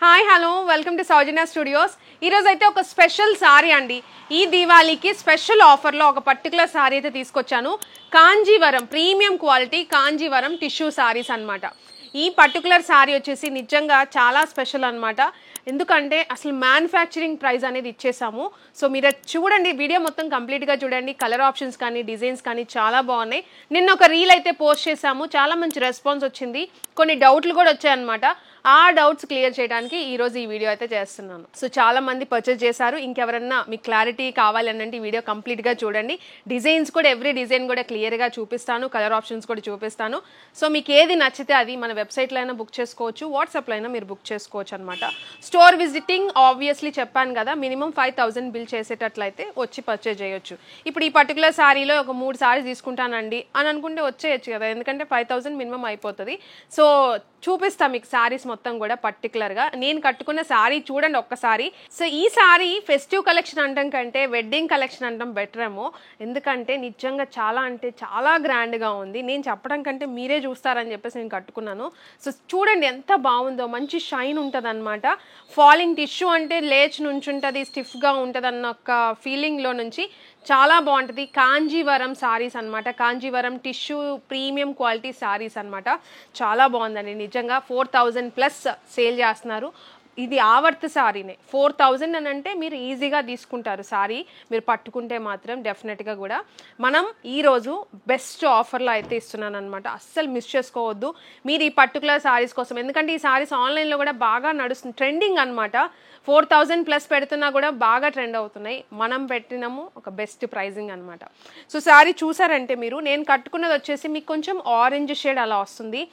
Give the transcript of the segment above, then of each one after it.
Hi hello welcome to Soujanya studios. ఈరోజు అయితే ఒక స్పెషల్ సారీ అండి. ఈ దీవాళీకి స్పెషల్ ఆఫర్లో ఒక పర్టికులర్ సారీ అయితే తీసుకొచ్చాను. Kanjeevaram premium quality Kanjeevaram tissue saris అనమాట. ఈ పర్టికులర్ సారీ వచ్చేసి నిజంగా చాలా స్పెషల్ అనమాట. ఎందుకంటే అసలు మ్యానుఫ్యాక్చరింగ్ ప్రైస్ అనేది ఇచ్చేసాము. సో మీరు చూడండి, వీడియో మొత్తం కంప్లీట్గా చూడండి. కలర్ ఆప్షన్స్ కానీ డిజైన్స్ కానీ చాలా బాగున్నాయి. నిన్న ఒక రీల్ అయితే పోస్ట్ చేసాము, చాలా మంచి రెస్పాన్స్ వచ్చింది. కొన్ని డౌట్లు కూడా వచ్చాయన్నమాట. ఆ డౌట్స్ క్లియర్ చేయడానికి ఈరోజు ఈ వీడియో అయితే చేస్తున్నాను. సో చాలా మంది పర్చేస్ చేశారు. ఇంకెవరన్నా మీకు క్లారిటీ కావాలనంటే ఈ వీడియో కంప్లీట్గా చూడండి. డిజైన్స్ కూడా ఎవ్రీ డిజైన్ కూడా క్లియర్గా చూపిస్తాను, కలర్ ఆప్షన్స్ కూడా చూపిస్తాను. సో మీకు ఏది నచ్చితే అది మన వెబ్సైట్లో అయినా బుక్ చేసుకోవచ్చు, వాట్సాప్లో అయినా మీరు బుక్ చేసుకోవచ్చు అనమాట. స్టోర్ విజిటింగ్ ఆబ్వియస్లీ చెప్పాను కదా, మినిమం 5000 బిల్ చేసేటట్లయితే వచ్చి పర్చేజ్ చేయొచ్చు. ఇప్పుడు ఈ పర్టికులర్ శారీలో ఒక 3 సారీస్ తీసుకుంటానండి అని అనుకుంటే వచ్చేయచ్చు కదా, ఎందుకంటే 5000 మినిమం అయిపోతుంది. సో చూపిస్తా మీకు శారీస్ మొత్తం కూడా పర్టికులర్గా. నేను కట్టుకున్న శారీ చూడండి ఒక్కసారి. సో ఈ శారీ ఫెస్టివ్ కలెక్షన్ అంటాం కంటే వెడ్డింగ్ కలెక్షన్ అంటాం బెటర్ ఏమో, ఎందుకంటే నిజంగా చాలా అంటే చాలా గ్రాండ్గా ఉంది. నేను చెప్పడం కంటే మీరే చూస్తారని చెప్పేసి నేను కట్టుకున్నాను. సో చూడండి ఎంత బాగుందో, మంచి షైన్ ఉంటుంది అనమాట. ఫాలింగ్ టిష్యూ అంటే లేచి నుంచి ఉంటుంది, స్టిఫ్గా ఉంటుంది అన్న ఒక ఫీలింగ్లో నుంచి చాలా బాగుంటుంది. కాంజీవరం సారీస్ అనమాట, Kanjeevaram tissue premium quality saris అనమాట. చాలా బాగుందండి నిజంగా. 4000+ సేల్ చేస్తున్నారు. ఇది ఆవర్త్ సారీనే. 4000 అని అంటే మీరు ఈజీగా తీసుకుంటారు సారీ, మీరు పట్టుకుంటే మాత్రం డెఫినెట్గా కూడా. మనం ఈరోజు బెస్ట్ ఆఫర్లో అయితే ఇస్తున్నాను అనమాట. అస్సలు మిస్ చేసుకోవద్దు మీరు ఈ పర్టికులర్ సారీస్ కోసం, ఎందుకంటే ఈ సారీస్ ఆన్లైన్లో కూడా బాగా నడుస్తుంది, ట్రెండింగ్ అనమాట. 4000+ పెడుతున్నా కూడా బాగా ట్రెండ్ అవుతున్నాయి. మనం పెట్టినాము ఒక బెస్ట్ ప్రైజింగ్ అనమాట. సో శారీ చూసారంటే మీరు, నేను కట్టుకున్నది వచ్చేసి మీకు కొంచెం ఆరెంజ్ షేడ్ అలా వస్తుంది.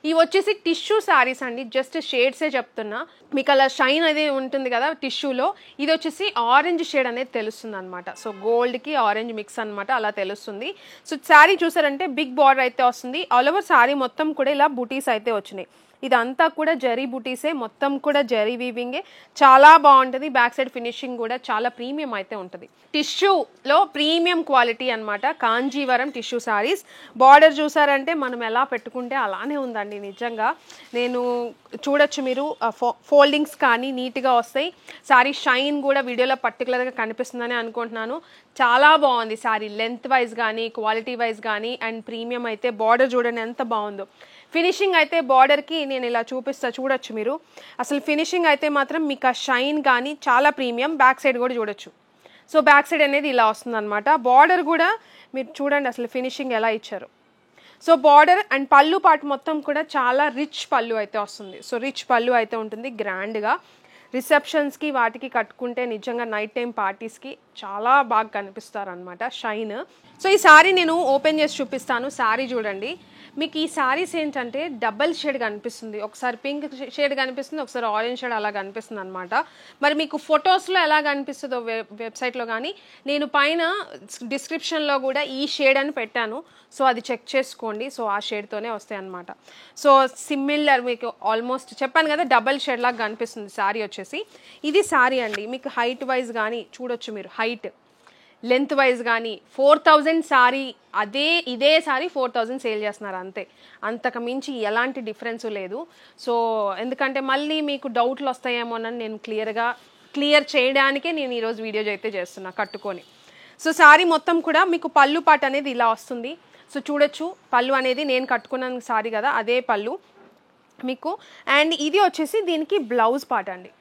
ఇవి వచ్చేసి టిష్యూ శారీస్ అండి, జస్ట్ షేడ్సే చెప్తున్నా. మీకు అలా షైన్ అనేది ఉంటుంది కదా టిష్యూలో, ఇది వచ్చేసి ఆరెంజ్ షేడ్ అనేది తెలుస్తుంది అనమాట. సో గోల్డ్కి ఆరెంజ్ మిక్స్ అనమాట, అలా తెలుస్తుంది. సో శారీ చూసారంటే బిగ్ బార్డర్ అయితే వస్తుంది. ఆల్ ఓవర్ శారీ మొత్తం కూడా ఇలా బుటీస్ అయితే వచ్చినాయి. ఇదంతా కూడా జరీ బుటీసే, మొత్తం కూడా జరీ వీవింగే, చాలా బాగుంటుంది. బ్యాక్ సైడ్ ఫినిషింగ్ కూడా చాలా ప్రీమియం అయితే ఉంటుంది. టిష్యూలో ప్రీమియం క్వాలిటీ అనమాట, కాంజీవరం టిష్యూ సారీస్. బార్డర్ చూసారంటే మనం ఎలా పెట్టుకుంటే అలానే ఉందండి నిజంగా. నేను చూడొచ్చు మీరు, ఫోల్డింగ్స్ కానీ నీట్గా వస్తాయి. సారీ షైన్ కూడా వీడియోలో పర్టికులర్గా కనిపిస్తుందని అనుకుంటున్నాను. చాలా బాగుంది సారీ, లెంత్ వైజ్ కానీ క్వాలిటీ వైజ్ కానీ. అండ్ ప్రీమియం అయితే బార్డర్ చూడండి ఎంత బాగుందో. ఫినిషింగ్ అయితే బార్డర్కి నేను ఇలా చూపిస్తా, చూడొచ్చు మీరు. అసలు ఫినిషింగ్ అయితే మాత్రం మీకు ఆ షైన్ కానీ చాలా ప్రీమియం. బ్యాక్ సైడ్ కూడా చూడొచ్చు. సో బ్యాక్ సైడ్ అనేది ఇలా వస్తుంది అనమాట. బార్డర్ కూడా మీరు చూడండి అసలు ఫినిషింగ్ ఎలా ఇచ్చారు. సో బార్డర్ అండ్ పళ్ళు పాటు మొత్తం కూడా చాలా రిచ్ పళ్ళు అయితే వస్తుంది. సో రిచ్ పళ్ళు అయితే ఉంటుంది గ్రాండ్గా. రిసెప్షన్స్కి వాటికి కట్టుకుంటే నిజంగా నైట్ టైం పార్టీస్కి చాలా బాగా కనిపిస్తారు అనమాట షైన్. సో ఈ శారీ నేను ఓపెన్ చేసి చూపిస్తాను. శారీ చూడండి, మీకు ఈ శారీస్ ఏంటంటే డబల్ షేడ్ కనిపిస్తుంది. ఒకసారి పింక్ షేడ్ కనిపిస్తుంది, ఒకసారి ఆరెంజ్ షేడ్ అలా కనిపిస్తుంది అనమాట. మరి మీకు ఫొటోస్లో ఎలా కనిపిస్తుందో వెబ్సైట్లో కానీ, నేను పైన డిస్క్రిప్షన్లో కూడా ఈ షేడ్ అని పెట్టాను. సో అది చెక్ చేసుకోండి. సో ఆ షేడ్తోనే వస్తాయి అనమాట. సో సిమిలర్ మీకు ఆల్మోస్ట్ చెప్పాను కదా, డబల్ షేడ్ లాగా కనిపిస్తుంది శారీ వచ్చేసి. ఇది శారీ అండి. మీకు హైట్ వైజ్ కానీ చూడొచ్చు మీరు, హైట్ లెంత్ వైజ్ కానీ 4000 సారీ, ఇదే సారీ 4000 సేల్ చేస్తున్నారు అంతే, అంతకు మించి ఎలాంటి డిఫరెన్స్ లేదు. సో ఎందుకంటే మళ్ళీ మీకు డౌట్లు వస్తాయేమోనని నేను క్లియర్ చేయడానికే నేను ఈరోజు వీడియో అయితే చేస్తున్నా కట్టుకొని. సో సారీ మొత్తం కూడా మీకు పళ్ళు పాట అనేది ఇలా వస్తుంది. సో చూడొచ్చు, పళ్ళు అనేది నేను కట్టుకున్నాను సారీ కదా, అదే పళ్ళు మీకు. అండ్ ఇది వచ్చేసి దీనికి బ్లౌజ్ పార్ట్ అండి.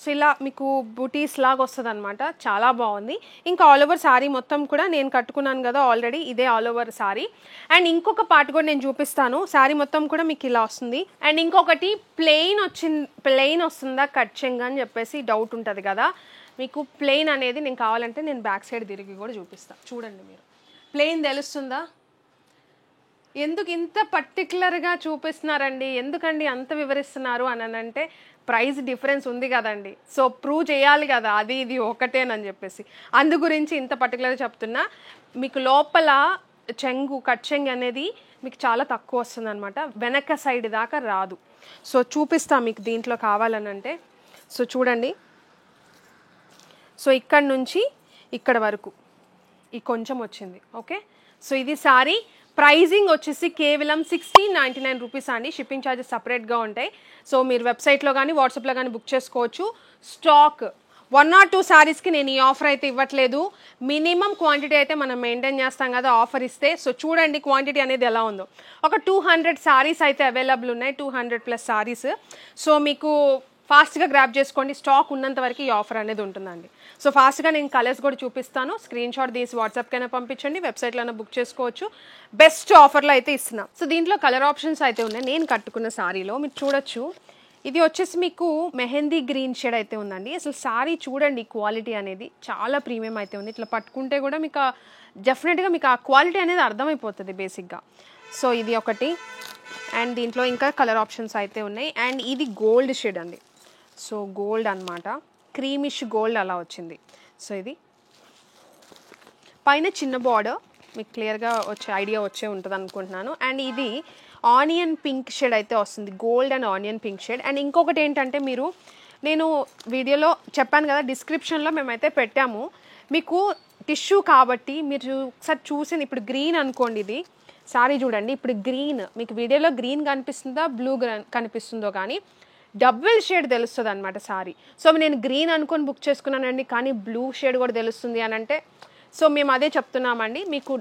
సో ఇలా మీకు బుటీస్ లాగా వస్తుంది అనమాట, చాలా బాగుంది. ఇంకా ఆల్ ఓవర్ శారీ మొత్తం కూడా నేను కట్టుకున్నాను కదా ఆల్రెడీ, ఇదే ఆల్ ఓవర్ శారీ. అండ్ ఇంకొక పార్ట్ కూడా నేను చూపిస్తాను. శారీ మొత్తం కూడా మీకు ఇలా వస్తుంది. అండ్ ఇంకొకటి ప్లెయిన్ వస్తుందా కట్ చెంగ్ అని చెప్పేసి డౌట్ ఉంటుంది కదా మీకు. ప్లెయిన్ అనేది నేను కావాలంటే నేను బ్యాక్ సైడ్ తిరిగి కూడా చూపిస్తాను. చూడండి మీరు, ప్లెయిన్ తెలుస్తుందా? ఎందుకు ఇంత పర్టికులర్గా చూపిస్తున్నారండి, ఎందుకండి అంత వివరిస్తున్నారు అని అంటే ప్రైస్ డిఫరెన్స్ ఉంది కదండి. సో ప్రూవ్ చేయాలి కదా అది ఇది ఒకటేనని చెప్పేసి, అందు గురించి ఇంత పర్టికులర్గా చెప్తున్నా. మీకు లోపల కట్ చెంగు అనేది మీకు చాలా తక్కువ వస్తుంది అనమాట, వెనక సైడ్ దాకా రాదు. సో చూపిస్తా మీకు దీంట్లో కావాలనంటే. సో చూడండి, సో ఇక్కడ నుంచి ఇక్కడ వరకు ఈ కొంచెం వచ్చింది. ఓకే, సో ఇది సారీ ప్రైజింగ్ వచ్చేసి కేవలం 1699 రూపీస్ అండి. షిప్పింగ్ ఛార్జెస్ సపరేట్గా ఉంటాయి. సో మీరు వెబ్సైట్లో కానీ వాట్సాప్లో కానీ బుక్ చేసుకోవచ్చు. స్టాక్ 1 or 2 శారీస్కి నేను ఈ ఆఫర్ అయితే ఇవ్వట్లేదు. మినిమం క్వాంటిటీ అయితే మనం మెయింటైన్ చేస్తాం కదా ఆఫర్ ఇస్తే. సో చూడండి క్వాంటిటీ అనేది ఎలా ఉందో. ఒక 200 శారీస్ అయితే అవైలబుల్ ఉన్నాయి, 200+ శారీస్. సో మీకు ఫాస్ట్గా గ్రాప్ చేసుకోండి. స్టాక్ ఉన్నంత వరకు ఈ ఆఫర్ అనేది ఉంటుందండి. సో ఫాస్ట్గా నేను కలర్స్ కూడా చూపిస్తాను. స్క్రీన్ షాట్ తీసి వాట్సాప్కైనా పంపించండి, వెబ్సైట్లోనే బుక్ చేసుకోవచ్చు. బెస్ట్ ఆఫర్లో అయితే ఇస్తున్నాం. సో దీంట్లో కలర్ ఆప్షన్స్ అయితే ఉన్నాయి. నేను కట్టుకున్న శారీలో మీరు చూడొచ్చు. ఇది వచ్చేసి మీకు మెహందీ గ్రీన్ షేడ్ అయితే ఉందండి. అసలు శారీ చూడండి క్వాలిటీ అనేది చాలా ప్రీమియం అయితే ఉంది. ఇట్లా పట్టుకుంటే కూడా మీకు డెఫినెట్గా మీకు ఆ క్వాలిటీ అనేది అర్థమైపోతుంది బేసిక్గా. సో ఇది ఒకటి. అండ్ దీంట్లో ఇంకా కలర్ ఆప్షన్స్ అయితే ఉన్నాయి. అండ్ ఇది గోల్డ్ షేడ్ అండి. సో గోల్డ్ అనమాట, క్రీమిష్ గోల్డ్ అలా వచ్చింది. సో ఇది పైన చిన్న బార్డర్, మీకు క్లియర్గా వచ్చే ఐడియా వచ్చే ఉంటుంది అనుకుంటున్నాను. అండ్ ఇది ఆనియన్ పింక్ షేడ్ అయితే వస్తుంది, gold and onion pink shade. And ఇంకొకటి ఏంటంటే నేను వీడియోలో చెప్పాను కదా, డిస్క్రిప్షన్లో మేమైతే పెట్టాము. మీకు టిష్యూ కాబట్టి మీరు ఒకసారి చూసింది. ఇప్పుడు గ్రీన్ అనుకోండి, ఇది సారీ చూడండి. ఇప్పుడు గ్రీన్ మీకు వీడియోలో గ్రీన్ కనిపిస్తుందా బ్లూ కనిపిస్తుందో కానీ డబుల్ షేడ్ తెలుస్తుంది అనమాట సారీ. సో నేను గ్రీన్ అనుకొని బుక్ చేసుకున్నానండి, కానీ బ్లూ షేడ్ కూడా తెలుస్తుంది అని అంటే, సో మేము అదే చెప్తున్నామండి. మీకు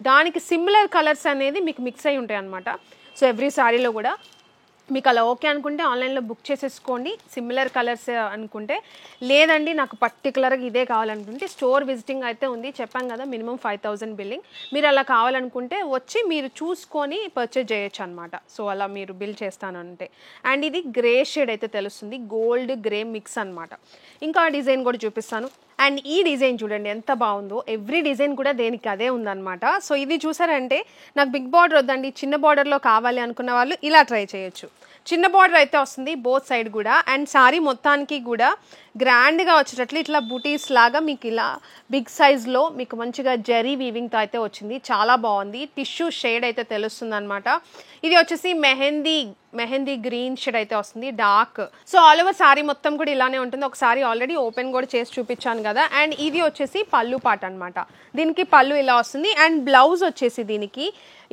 దానికి సిమిలర్ కలర్స్ అనేది మీకు మిక్స్ అయి ఉంటాయి అనమాట. సో ఎవ్రీ సారీలో కూడా మీకు అలా ఓకే అనుకుంటే ఆన్లైన్లో బుక్ చేసేసుకోండి, సిమిలర్ కలర్స్ అనుకుంటే. లేదండి నాకు పర్టికులర్గా ఇదే కావాలనుకుంటే స్టోర్ విజిటింగ్ అయితే ఉంది, చెప్పాం కదా మినిమం 5000 బిల్లింగ్. మీరు అలా కావాలనుకుంటే వచ్చి మీరు చూసుకొని పర్చేజ్ చేయొచ్చు అనమాట. సో అలా మీరు బిల్ చేస్తానంటే. అండ్ ఇది గ్రే షేడ్ అయితే తెలుస్తుంది, గోల్డ్ గ్రే మిక్స్ అనమాట. ఇంకా డిజైన్ కూడా చూపిస్తాను. అండ్ ఈ డిజైన్ చూడండి ఎంత బాగుందో. ఎవ్రీ డిజైన్ కూడా దేనికి అదే ఉందన్నమాట. సో ఇది చూసారంటే నాకు బిగ్ బార్డర్ వద్దండి, చిన్న బార్డర్లో కావాలి అనుకున్న వాళ్ళు ఇలా ట్రై చేయొచ్చు. చిన్న బార్డర్ అయితే వస్తుంది బోత్ సైడ్ కూడా. అండ్ సారీ మొత్తానికి కూడా గ్రాండ్గా వచ్చేటట్లు ఇట్లా బూటీస్ లాగా మీకు ఇలా బిగ్ సైజ్లో మీకు మంచిగా జరీ వీవింగ్తో అయితే వచ్చింది, చాలా బాగుంది. టిష్యూ షేడ్ అయితే తెలుస్తుంది అనమాట. ఇది వచ్చేసి మెహందీ గ్రీన్ షేడ్ అయితే వస్తుంది, dark. So all over sorry మొత్తం కూడా ఇలానే ఉంటుంది. ఒకసారి ఆల్రెడీ ఓపెన్ కూడా చేసి చూపించాను కదా. అండ్ ఇది వచ్చేసి పళ్ళు పాట అనమాట. దీనికి పళ్ళు ఇలా వస్తుంది. అండ్ బ్లౌజ్ వచ్చేసి దీనికి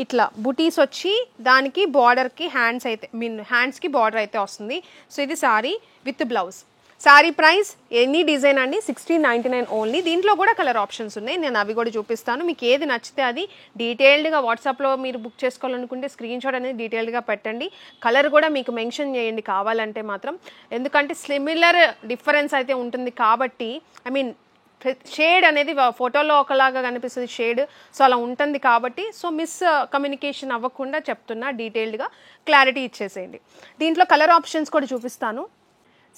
ఇట్లా బుటీస్ వచ్చి దానికి బార్డర్కి హ్యాండ్స్కి బార్డర్ అయితే వస్తుంది. సో ఇది sorry with blouse. Sorry price any design అండి 1699 ఓన్లీ. దీంట్లో కూడా కలర్ ఆప్షన్స్ ఉన్నాయి, నేను అవి కూడా చూపిస్తాను. మీకు ఏది నచ్చితే అది డీటెయిల్డ్గా వాట్సాప్లో మీరు బుక్ చేసుకోవాలనుకుంటే స్క్రీన్ షాట్ అనేది డీటెయిల్డ్గా పెట్టండి. కలర్ కూడా మీకు మెన్షన్ చేయండి కావాలంటే మాత్రం, ఎందుకంటే సిమిలర్ డిఫరెన్స్ అయితే ఉంటుంది కాబట్టి. షేడ్ అనేది ఫోటోలో ఒకలాగా కనిపిస్తుంది షేడ్, సో అలా ఉంటుంది కాబట్టి. సో మిస్ కమ్యూనికేషన్ అవ్వకుండా చెప్తున్నా, డీటెయిల్డ్గా క్లారిటీ ఇచ్చేసేయండి. దీంట్లో కలర్ ఆప్షన్స్ కూడా చూపిస్తాను.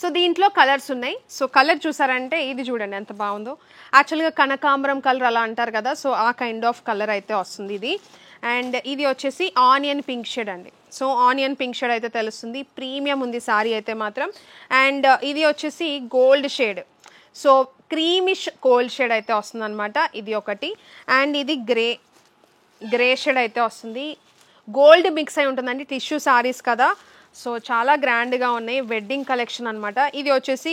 సో దీంట్లో కలర్స్ ఉన్నాయి. సో కలర్ చూసారంటే ఇది చూడండి ఎంత బాగుందో. యాక్చువల్గా కనకాంబరం కలర్ అలా అంటారు కదా, సో ఆ కైండ్ ఆఫ్ కలర్ అయితే వస్తుంది ఇది. అండ్ ఇది వచ్చేసి ఆనియన్ పింక్ షేడ్ అండి. సో ఆనియన్ పింక్ షేడ్ అయితే తెలుస్తుంది, ప్రీమియం ఉంది సారీ అయితే మాత్రం. అండ్ ఇది వచ్చేసి gold shade, so creamish gold shade అయితే వస్తుంది అనమాట. ఇది ఒకటి. అండ్ ఇది గ్రే షేడ్ అయితే వస్తుంది, గోల్డ్ మిక్స్ అయి ఉంటుందండి. టిష్యూ సారీస్ కదా, సో చాలా గ్రాండ్గా ఉన్నాయి, వెడ్డింగ్ కలెక్షన్ అనమాట. ఇది వచ్చేసి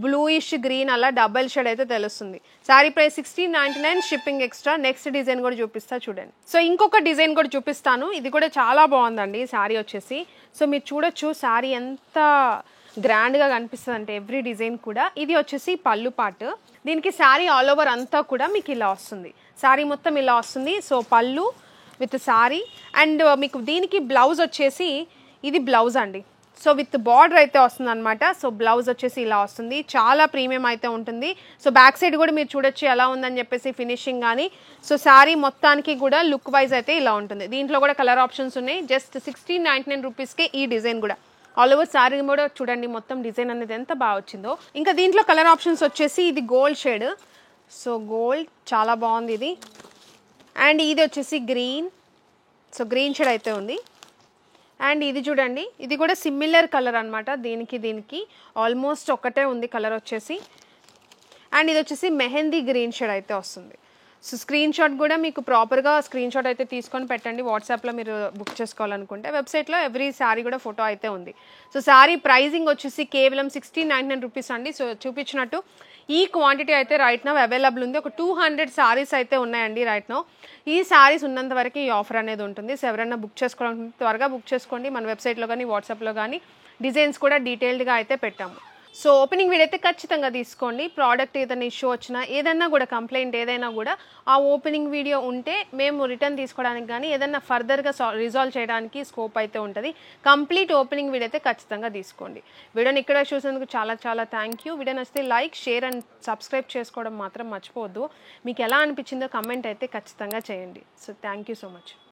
బ్లూయిష్ గ్రీన్ అలా డబల్ షేడ్ అయితే తెలుస్తుంది. Sorry price 1699, shipping extra. Next design కూడా చూపిస్తా చూడండి. సో ఇంకొక డిజైన్ కూడా చూపిస్తాను, ఇది కూడా చాలా బాగుందండి సారీ వచ్చేసి. సో మీరు చూడొచ్చు సారీ ఎంత గ్రాండ్గా కనిపిస్తుంది అంటే ఎవ్రీ డిజైన్ కూడా. ఇది వచ్చేసి పళ్ళు పార్ట్. దీనికి సారీ ఆల్ ఓవర్ అంతా కూడా మీకు ఇలా వస్తుంది, సారీ మొత్తం ఇలా వస్తుంది. సో పళ్ళు విత్ సారీ. అండ్ మీకు దీనికి బ్లౌజ్ వచ్చేసి ఇది బ్లౌజ్ అండి. సో విత్ బార్డర్ అయితే వస్తుంది అనమాట. సో బ్లౌజ్ వచ్చేసి ఇలా వస్తుంది, చాలా ప్రీమియం అయితే ఉంటుంది. సో బ్యాక్ సైడ్ కూడా మీరు చూడొచ్చు ఎలా ఉందని చెప్పేసి ఫినిషింగ్ కానీ. సో శారీ మొత్తానికి కూడా లుక్ వైజ్ అయితే ఇలా ఉంటుంది. దీంట్లో కూడా కలర్ ఆప్షన్స్ ఉన్నాయి. జస్ట్ 1699 రూపీస్కే ఈ డిజైన్ కూడా. ఆల్ ఓవర్ శారీ కూడా చూడండి మొత్తం డిజైన్ అనేది ఎంత బాగా వచ్చిందో. ఇంకా దీంట్లో కలర్ ఆప్షన్స్ వచ్చేసి ఇది గోల్డ్ షేడ్, సో గోల్డ్ చాలా బాగుంది ఇది. అండ్ ఇది వచ్చేసి గ్రీన్, సో గ్రీన్ షేడ్ అయితే ఉంది. అండ్ ఇది చూడండి, ఇది కూడా సిమిలర్ కలర్ అనమాట. దీనికి ఆల్మోస్ట్ ఒకటే ఉంది కలర్ వచ్చేసి. అండ్ ఇది వచ్చేసి మెహందీ గ్రీన్ షేడ్ అయితే వస్తుంది. సో స్క్రీన్ షాట్ కూడా మీకు ప్రాపర్గా స్క్రీన్ షాట్ అయితే తీసుకొని పెట్టండి వాట్సాప్లో మీరు బుక్ చేసుకోవాలనుకుంటే. వెబ్సైట్లో ఎవ్రీ శారీ కూడా ఫోటో అయితే ఉంది. సో శారీ ప్రైజింగ్ వచ్చేసి కేవలం 1699 రూపీస్ అండి. సో చూపించినట్టు ఈ క్వాంటిటీ అయితే రైట్ నౌ అవైలబుల్ ఉంది. ఒక 200 సారీస్ అయితే ఉన్నాయండి రైట్ నౌ. ఈ సారీస్ ఉన్నంత వరకు ఈ ఆఫర్ అనేది ఉంటుంది. సో ఎవరైనా బుక్ చేసుకోవడం త్వరగా బుక్ చేసుకోండి. మన వెబ్సైట్లో కానీ వాట్సాప్లో కానీ డిజైన్స్ కూడా డీటెయిల్డ్గా అయితే పెట్టాము. సో ఓపెనింగ్ వీడియో అయితే ఖచ్చితంగా తీసుకోండి. ప్రోడక్ట్ ఏదైనా ఇష్యూ వచ్చినా ఏదైనా కూడా కంప్లైంట్ ఏదైనా కూడా ఆ ఓపెనింగ్ వీడియో ఉంటే మేము రిటర్న్ తీసుకోవడానికి కానీ ఏదైనా ఫర్దర్గా రిజాల్వ్ చేయడానికి స్కోప్ అయితే ఉంటుంది. కంప్లీట్ ఓపెనింగ్ వీడియో అయితే ఖచ్చితంగా తీసుకోండి. వీడియోని ఇక్కడ చూసినందుకు చాలా చాలా థ్యాంక్ యూ. వీడియో నచ్చితే లైక్, షేర్ అండ్ సబ్స్క్రైబ్ చేసుకోవడం మాత్రం మర్చిపోవద్దు. మీకు ఎలా అనిపించిందో కమెంట్ అయితే ఖచ్చితంగా చేయండి. So thank you so much.